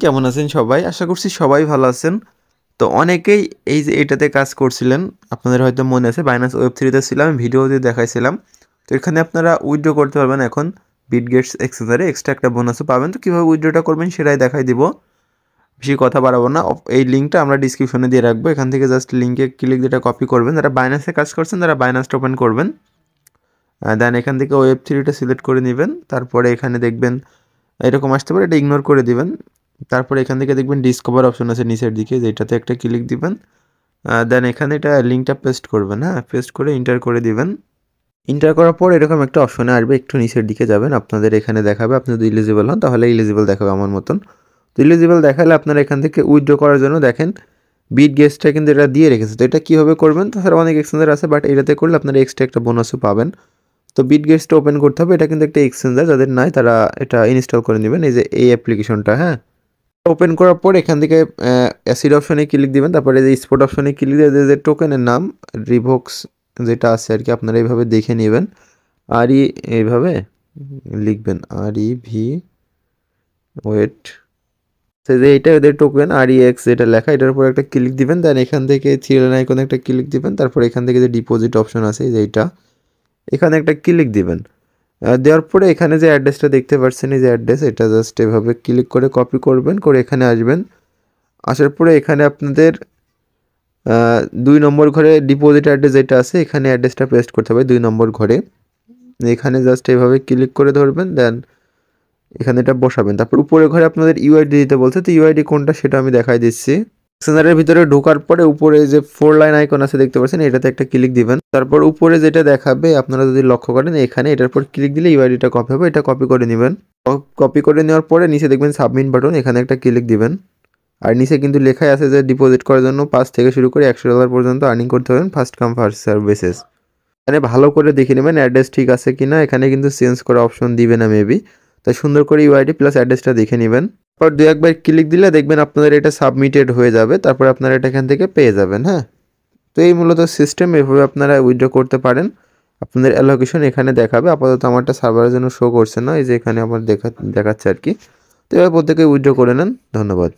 কেমন আছেন সবাই? আশা করছি সবাই ভালো আছেন। তো অনেকেই এই যে এটাতে কাজ করছিলেন, আপনাদের হয়তো মনে আছে Binance Web3 তে ছিলাম, ভিডিওতে দেখাইছিলাম। তো এখানে আপনারা উইথড্র করতে পারবেন এখন বিটগেটস এক্সচেঞ্জারে এক্সট্রা একটা বোনাসও পাবেন। তো কীভাবে উইথড্রটা করবেন সেটাই দেখাই দিব। বেশি কথা বাড়াবো না। এই লিঙ্কটা আমরা ডিসক্রিপশনে দিয়ে রাখবো। এখান থেকে জাস্ট লিঙ্কে ক্লিক যেটা কপি করবেন। যারা বাইন্যান্সে কাজ করছেন তারা বাইন্যান্সটা ওপেন করবেন। দেন এখান থেকে Web3টা সিলেক্ট করে নেবেন। তারপরে এখানে দেখবেন এরকম আসতে পারে, এটা ইগনোর করে দিবেন। তারপরে এখান থেকে দেখবেন ডিসকভার অপশন আছে নিচের দিকে, যেটাতে একটা ক্লিক দিবেন। দেন এখানে এটা লিঙ্কটা পেস্ট করবেন, হ্যাঁ, পেস্ট করে এন্টার করে দিবেন। এন্টার করার পর এরকম একটা অপশনে আসবে, একটু নিচের দিকে যাবেন, আপনাদের এখানে দেখাবে আপনি যদি ইলিজিবল হন তাহলে ইলিজিবল দেখাবে আমার মতন। তো ইলিজিবল দেখালে আপনারা এখান থেকে উইথড্র করার জন্য দেখেন বিটগেটসটা কিন্তু এটা দিয়ে রেখেছে। তো এটা কীভাবে করবেন, তাছাড়া অনেক এক্সচেঞ্জার আছে, বাট এটাতে করলে আপনারা এক্সট্রা একটা বোনাসও পাবেন। তো বিটগেটসটা ওপেন করতে হবে, এটা কিন্তু একটা এক্সচেঞ্জার, যাদের নাই তারা এটা ইনস্টল করে নেবেন, এই যে এই অ্যাপ্লিকেশনটা, হ্যাঁ। ওপেন করার পর এখান থেকে অ্যাসিড অপশনে ক্লিক দিবেন, তারপরে যে স্পট অপশনে ক্লিক দিয়ে যে টোকেনের নাম রিভোক্স যেটা আছে আর কি, আপনারা এইভাবে দেখে নেবেন। এইভাবে লিখবেন REV, ওয়েট, যে এইটা এদের টোকেন REX যেটা লেখা, এটার উপর একটা ক্লিক দিবেন। দেন এখান থেকে থ্রিলাইন আইকনে একটা ক্লিক দিবেন, তারপর এখান থেকে যে ডিপোজিট অপশন আছে যে এইটা, এখানে একটা ক্লিক দিবেন। দেওয়ার পরে এখানে যে অ্যাড্রেসটা দেখতে পাচ্ছেন, এই যে অ্যাড্রেস, এটা জাস্ট এভাবে ক্লিক করে কপি করবেন, করে এখানে আসবেন। আসার পরে এখানে আপনাদের 2 নম্বর ঘরে ডিপোজিট অ্যাড্রেস যেটা আছে, এখানে অ্যাড্রেসটা পেস্ট করতে হবে 2 নম্বর ঘরে। এখানে জাস্ট এভাবে ক্লিক করে ধরবেন, দেন এখানে এটা বসাবেন। তারপর উপরের ঘরে আপনাদের ইউআইডি দিতে বলছে, তো ইউআইডি কোনটা সেটা আমি দেখাই দিচ্ছি। এক্সচেঞ্জারের ভিতরে ঢোকার পরে উপরে যে 4 লাইন আইকন আছে দেখতে পাচ্ছেন, এটাতে একটা ক্লিক দিবেন। তারপর উপরে যেটা দেখাবে আপনারা যদি লক্ষ্য করেন, এখানে এটার পর ক্লিক দিলে ইউআইডিটা কপি হবে, এটা কপি করে নেবেন। কপি করে নেওয়ার পরে নিচে দেখবেন সাবমিট বাটন, এখানে একটা ক্লিক দিবেন। আর নিচে কিন্তু লেখাই আছে যে ডিপোজিট করার জন্য 5 থেকে শুরু করে $100 পর্যন্ত আর্নিং করতে পারেন, first come first serve basis. এখানে ভালো করে দেখে নেবেন অ্যাড্রেস ঠিক আছে কিনা, এখানে কিন্তু চেঞ্জ করার অপশন দিবে না মেবি, তাই সুন্দর করে ইউআইডি প্লাস অ্যাড্রেসটা দেখে নেবেন। তারপর 2-1 ক্লিক দিলে দেখবেন আপনাদের এটা সাবমিটেড হয়ে যাবে, তারপর আপনারা এটা এখান থেকে পেয়ে যাবেন, হ্যাঁ। তো এই মূলত সিস্টেম, এভাবে আপনারা উইথড্র করতে পারেন। আপনাদের অ্যালোকেশন এখানে দেখাবে, আপাতত আমারটা সার্ভারের জন্য শো করছে না, এই যে এখানে আমার দেখাচ্ছে আর কি। তো এবার প্রত্যেকে উইথড্র করে নেন। ধন্যবাদ।